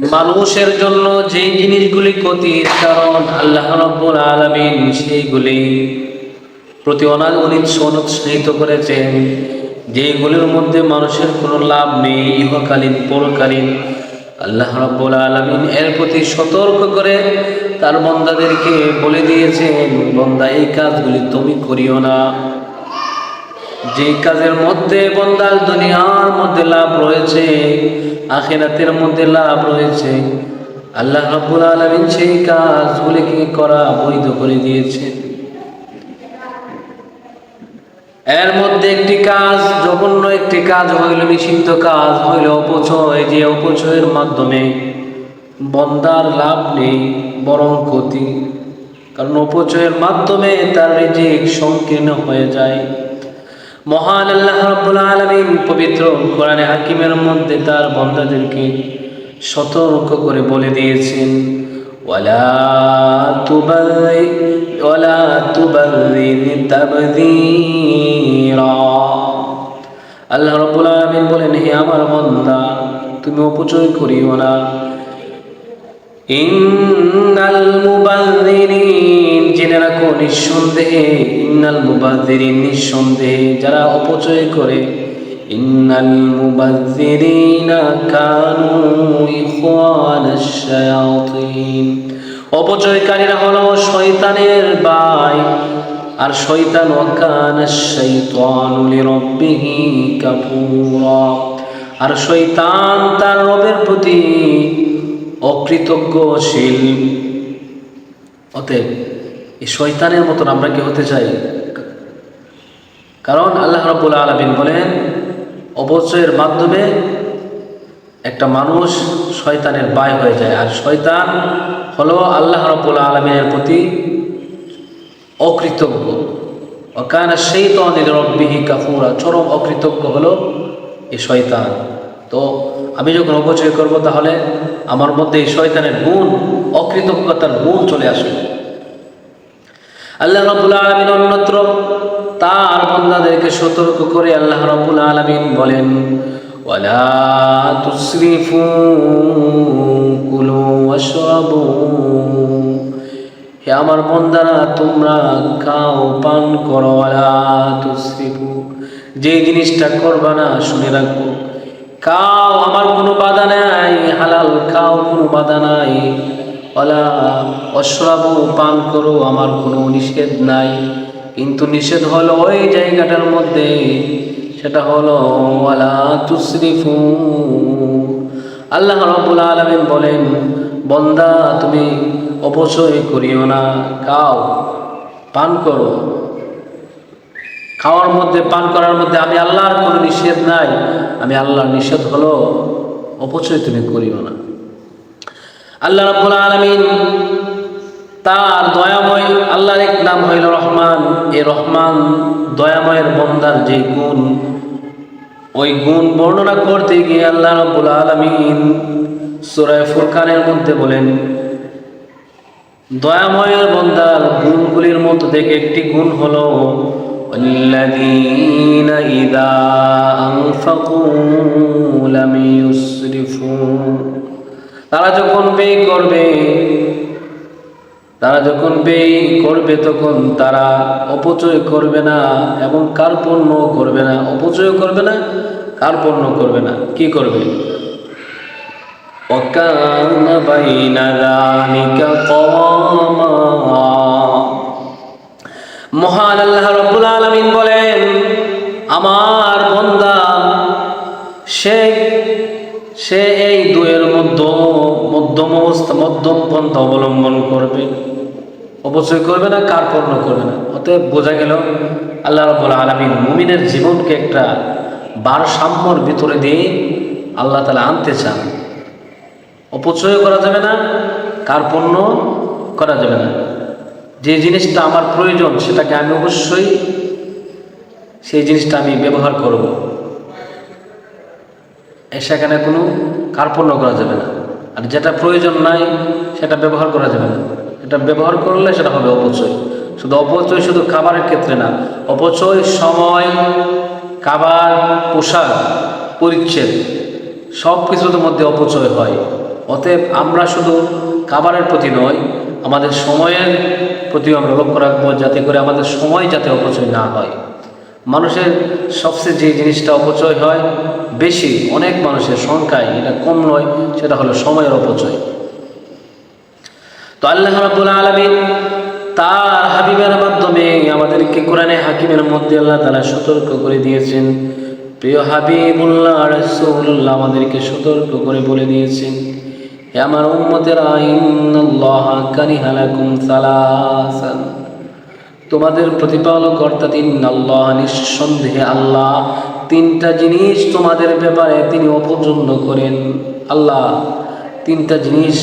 মানুষের জন্য যে জিনিসগুলি ক্ষতির কারণ আল্লাহ রাব্বুল আলামিন সেইগুলি প্রতি অনুৎসাহিত করেছেন, যেগুলির মধ্যে মানুষের কোনো লাভ নেই ইহকালীন পরকালীন। আল্লাহ রাব্বুল আলামিন এর প্রতি সতর্ক করে তার বান্দাদেরকে বলে দিয়েছেন, বান্দা এই কাজগুলি তুমি করিও না। যে কাজের মধ্যে বান্দার দুনিয়ার মধ্যে লাভ রয়েছে, আখিরাতের মধ্যে লাভ রয়েছে, আল্লাহ রাব্বুল আলামিন সেই কাজগুলিকে করা বৈধ করে দিয়েছেন। এর মধ্যে একটি কাজ, জঘন্য একটি কাজ হইল, নিষিদ্ধ কাজ হইল অপচয়। যে অপচয়ের মাধ্যমে বান্দার লাভ নেই বরং ক্ষতি, কারণ অপচয়ের মাধ্যমে তার রিজিক সংকীর্ণ হয়ে যায়। মহান আল্লাহ রাব্বুল আলামিন পবিত্র কোরআনে হাকিমের মধ্যে তার বান্দাদেরকে সতর্ক করে বলে দিয়েছেন, ওয়ালা তুবাযির তাবযীরা। আল্লাহ রাব্বুল আলামিন বলেন, হে আমার বান্দা, তুমি অপচয় করিও না। ইন্নাল মুবাযযিরিন, জেনে রাখো নিঃসন্দেহে, ইন্নাল মুবাযযিরিন নিঃসন্দেহে যারা অপচয় করে, ইন্নাল মুবাযযিরিনা কানু ইখওয়ানাশ শায়াতিন, অপচয়কারীরা হলো শয়তানের ভাই। আর শয়তান ওয়াকানাশ শাইতানু লিরাব্বিহি কাফুরা, আর শয়তান তার রবের প্রতি অকৃতজ্ঞশীল। অতএব এই শয়তানের মতন আমরা কি হতে চাই? কারণ আল্লাহ রাব্বুল আলামিন বলেন, অপচয়ের মাধ্যমে একটা মানুষ শয়তানের ভাই হয়ে যায়। আর শয়তান হলো আল্লাহ রাব্বুল আলামিনের প্রতি অকৃতজ্ঞ। ওয়াকানা শাইতানু লিরাব্বিহি কাফুরা, চরম অকৃতজ্ঞ হলো এই শয়তান। তো আমি যখন অপচয় করব, তাহলে আমার মধ্যে এই শয়তানের গুণ, অকৃতজ্ঞতার গুণ চলে আসবে। আল্লাহ রাব্বুল আলামিন অন্যত্র তার বান্দাদেরকে সতর্ক করে আল্লাহ রাব্বুল আলামিন বলেন, ওয়ালা তুসরিফু কুলু ওয়াশরাবু, হে আমার বান্দারা তোমরা খাও পান করো। ওয়ালা তুসরিফু, যে জিনিসটা করবা না, শুনে রাখো, খাও আমার কোনো বাধা নাই, হালাল খাও কোনো বাধা নাই। ওয়ালা ওয়াশরাবু, পান করো, আমার কোনো নিষেধ নাই। কিন্তু নিষেধ হলো ওই জায়গাটার মধ্যে, সেটা হলো ওয়ালা তুসরিফু। আল্লাহ রাব্বুল আলামিন বলেন, বান্দা তুমি অপচয় করিও না, খাও পান করো। খাওয়ার মধ্যে, পান করার মধ্যে আমি আল্লাহর কোনো নিষেধ নাই। আমি আল্লাহর নিষেধ হলো অপচয় তুমি করিও না। আল্লাহ রাব্বুল আলামিন তার দয়াময়, আল্লাহর এক নাম হইল রহমান। এই রহমান দয়াময়ের বান্দার যে গুণ, ওই গুণ বর্ণনা করতে গিয়ে আল্লাহ রাব্বুল আলামিন সূরা ফুরকানের মধ্যে বলেন, দয়াময়ের বান্দার গুণগুলির মধ্যে থেকে একটি গুণ হলো ওয়াল্লাযীনা ইযা আনফাকু লাম ইউসরিফু, তারা যখন ব্যয় করবে তখন তারা অপচয় করবে না এবং কার্পণ্য করবে না। অপচয় করবে না, কার্পণ্য করবে না। কি করবে? ওয়াকানা বাইনা যালিকা কাওয়ামা। মহান আল্লাহ রাব্বুল আলামিন বলেন, আমার বান্দা সে এই দুয়ের মধ্যম অবস্থা, মধ্যম পন্থা অবলম্বন করবে। অপচয় করবে না, কার্পণ্য করবে না। অতএব বোঝা গেল আল্লাহ রাব্বুল আলামিন মুমিনের জীবনকে একটা ভারসাম্যর ভিতরে দিয়ে আল্লাহ তাআলা আনতে চান। অপচয় করা যাবে না, কার্পণ্য করা যাবে না। যে জিনিসটা আমার প্রয়োজন সেটাকে আমি অবশ্যই সেই জিনিসটা আমি ব্যবহার করব, সেখানে কোনো কার্পণ্য করা যাবে না। আর যেটা প্রয়োজন নাই সেটা ব্যবহার করা যাবে না। এটা ব্যবহার করলে সেটা হবে অপচয়। শুধু অপচয় শুধু খাবারের ক্ষেত্রে না, অপচয় সময়, খাবার, পোশাক, পরিচ্ছদ, সব কিছুর মধ্যে অপচয় হয়। অতএব আমরা শুধু খাবারের প্রতি নয়, আমাদের সময়ের প্রতিও আমরা লক্ষ্য রাখবো, যাতে করে আমাদের সময় যাতে অপচয় না হয়। মানুষের সবচেয়ে যে জিনিসটা অপচয় হয় বেশি, অনেক মানুষের সংখ্যায়, এটা কম নয়, সেটা হলো সময়ের অপচয়। তো আল্লাহ রাব্বুল আলামিন তার হাবিবের মাধ্যমে আমাদেরকে কোরআনে হাকিমের মধ্যে আল্লাহ তাআলা সতর্ক করে দিয়েছেন। প্রিয় হাবিবুল্লাহ রাসূলুল্লাহ আমাদেরকে সতর্ক করে বলে দিয়েছেন, হে আমার উম্মতেরা, ইন্নাল্লাহা কারিহা লাকুম সালাসান, তোমাদের প্রতিপালক অর্থাৎ ইন্নাল্লাহ, নিঃসন্দেহে আল্লাহ, তিনটা জিনিস তোমাদের ব্যাপারে তিনি অপছন্দ করেন। আল্লাহ তিনটা জিনিস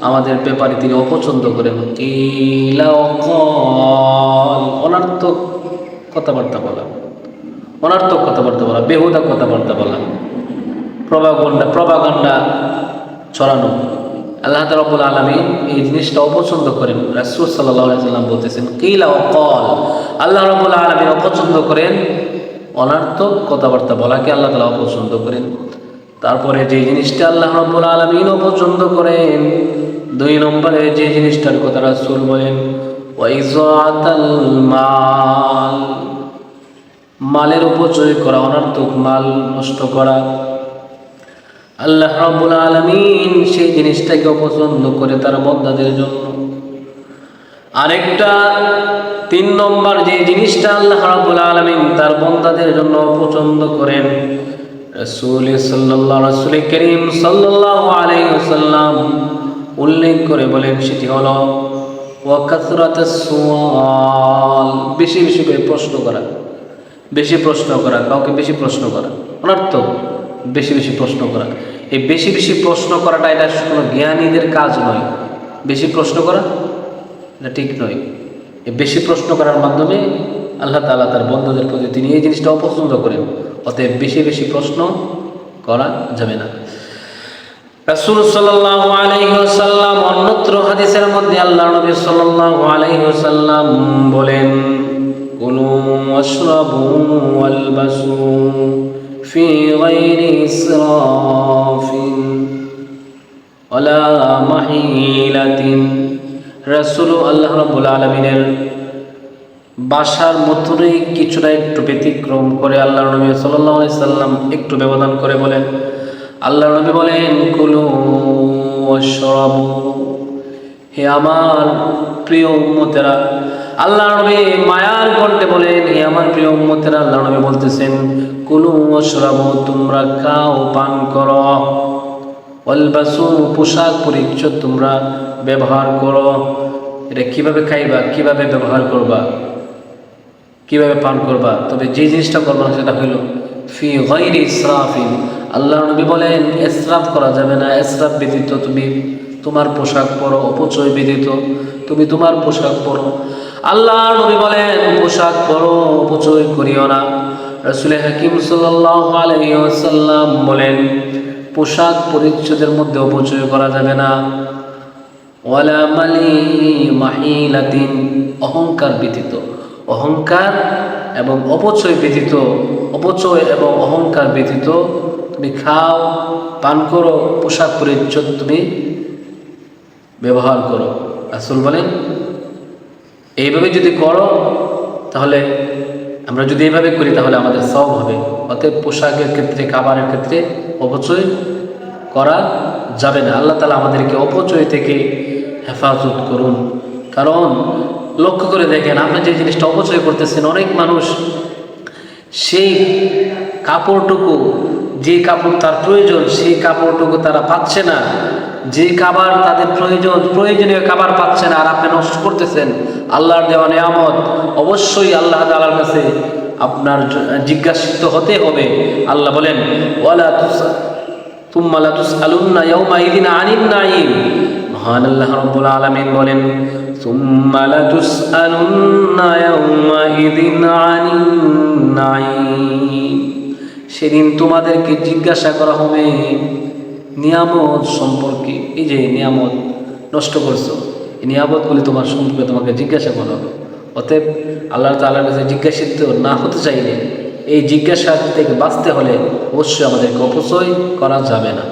আমাদের ব্যাপারে তিনি অপছন্দ করেন। কিলা অকল, অনার্থক কথাবার্তা বলা, অনার্থক কথাবার্তা বলা, বেহুদা কথাবার্তা বলা, প্রপাগান্ডা ছড়ানো। আল্লাহ রাব্বুল আলামিন এই জিনিসটা অপছন্দ করেন। রাসূল সাল্লাল্লাহু আলাইহি ওয়াসাল্লাম বলতেছেন, কিলা অকল, আল্লাহ রাব্বুল আলামিন অপছন্দ করেন অনার্থক কথাবার্তা বলাকে, আল্লাহ তাআলা অপছন্দ করেন। তারপরে যে জিনিসটা আল্লাহ রাব্বুল আলামিন অপছন্দ করেন, 2 নম্বরে যে জিনিসটার কথা রাসূল বলেন, ওয়াইযাতাল মাল, মালের অপচয় করা, অনার্থক মাল নষ্ট করা। আল্লাহ রাব্বুল আলামিন সেই জিনিসটাকে অপছন্দ করে তার বান্দাদের জন্য। আরেকটা 3 নম্বর যে জিনিসটা আল্লাহ রাব্বুল আলামিন তার বান্দাদের জন্য অপছন্দ করেন, রাসূল করিম সাল্লাল্লাহু আলাইহি ওয়াসাল্লাম উল্লেখ করে বলেন, সেটি হলো ওয়া কাসরাতাস সুআল, বেশি বেশি করে প্রশ্ন করা, বেশি প্রশ্ন করা, কাউকে বেশি প্রশ্ন করা, অনার্থক বেশি বেশি প্রশ্ন করা। এই বেশি বেশি প্রশ্ন করাটা এটা কোনো জ্ঞানীদের কাজ নয়। বেশি প্রশ্ন করা এটা ঠিক নয়। এই বেশি প্রশ্ন করার মাধ্যমে আল্লাহ তাআলা তার বন্দাদের প্রতি তিনি এই জিনিসটা অপছন্দ করেন। অতএব বেশি বেশি প্রশ্ন করা যাবে না। রাসূল সাল্লাল্লাহু আলাইহি ওয়াসাল্লাম অন্যত্র হাদিসের মধ্যে আল্লাহর নবী সাল্লাল্লাহু আলাইহি ওয়াসাল্লাম বলেন, কুলু ওয়াশরাবু ওয়ালবাসু ফি গায়রি ইসরাফিন ওয়ালা মাহিলাতিন। রাসূল আল্লাহ রাব্বুল আলামিনের বাসার মধ্যেই কিছুটা একটু ব্যতিক্রম করে আল্লাহর নবী সাল্লাল্লাহু আলাইহি সাল্লাম একটু ব্যবধান করে বলেন, আল্লাহর নবী বলেন, কুলু ওয়াশরাবু, হে আমার প্রিয় উম্মতেরা। আল্লাহর নবী মায়ার কণ্ঠে বলেন, হে আমার প্রিয় উম্মতেরা। আল্লাহর নবী বলতেছেন, কুলু ওয়াশরাবু, তোমরা খাও পান করো, ওয়ালবাসু, পোশাক পরিচ্ছদ তোমরা ব্যবহার করো। এটা কিভাবে খাইবা, কিভাবে ব্যবহার করবা, কিভাবে পান করবা, তবে যে জিনিসটা করবা না সেটা হইল ফি গায়রি ইসরাফিন। আল্লাহর নবী বলেন ইসরাফ করা যাবে না। ইসরাফ ব্যতীত তুমি তোমার পোশাক পরো, অপচয় ব্যতীত তুমি তোমার পোশাক পরো। আল্লাহর নবী বলেন পোশাক পরো, অপচয় করিও না। রাসূল হাকিম সাল্লাল্লাহু আলাইহি ওয়াসাল্লাম বলেন পোশাক পরিচ্ছদের মধ্যে অপচয় করা যাবে না। ওয়ালা মাহিলাতিন, অহংকার ব্যতীত, অহংকার এবং অপচয় ব্যতীত, অপচয় এবং অহংকার ব্যতীত তুমি খাও, পান করো, পোশাক পরিচ্ছদ তুমি ব্যবহার করো। রাসূল বলেন এইভাবে যদি করো, তাহলে আমরা যদি এইভাবে করি তাহলে আমাদের সওয়াব হবে। অতএব পোশাকের ক্ষেত্রে, খাবারের ক্ষেত্রে অপচয় করা যাবে না। আল্লাহ তাআলা আমাদেরকে অপচয় থেকে হেফাজত করুন। কারণ লক্ষ্য করে দেখেন, আপনি যে জিনিসটা অপচয় করতেছেন, অনেক মানুষ সেই কাপড়টুকু, যে কাপড় তার প্রয়োজন সেই কাপড়টুকু তারা পাচ্ছে না, যে খাবার তাদের প্রয়োজনীয় খাবার পাচ্ছে না, আর আপনি নষ্ট করতেছেন আল্লাহর দেওয়া নিয়ামত। অবশ্যই আল্লাহ তাআলার কাছে আপনার জিজ্ঞাসিত হতে হবে। আল্লাহ বলেন ওয়ালা তুম্মা লা তুসআলুন্না ইয়াওমাইযিন আনিন নাঈম। মহান আল্লাহ রাব্বুল আলামিন বলেন সুম্মা লা তুসআলুন্না ইয়াওমাইযিন আনিন নাঈম। সেদিন তোমাদেরকে জিজ্ঞাসা করা হবে নিয়ামত সম্পর্কে। এই যে নিয়ামত নষ্ট করছো, এই নিয়ামতগুলি তোমার সম্পর্কে তোমাকে জিজ্ঞাসা করা হবে। অতএব আল্লাহ তাআলার কাছে জিজ্ঞাসিত না হতে চাইলে, এই জিজ্ঞাসা থেকে বাঁচতে হলে অবশ্যই আমাদেরকে অপচয় করা যাবে না।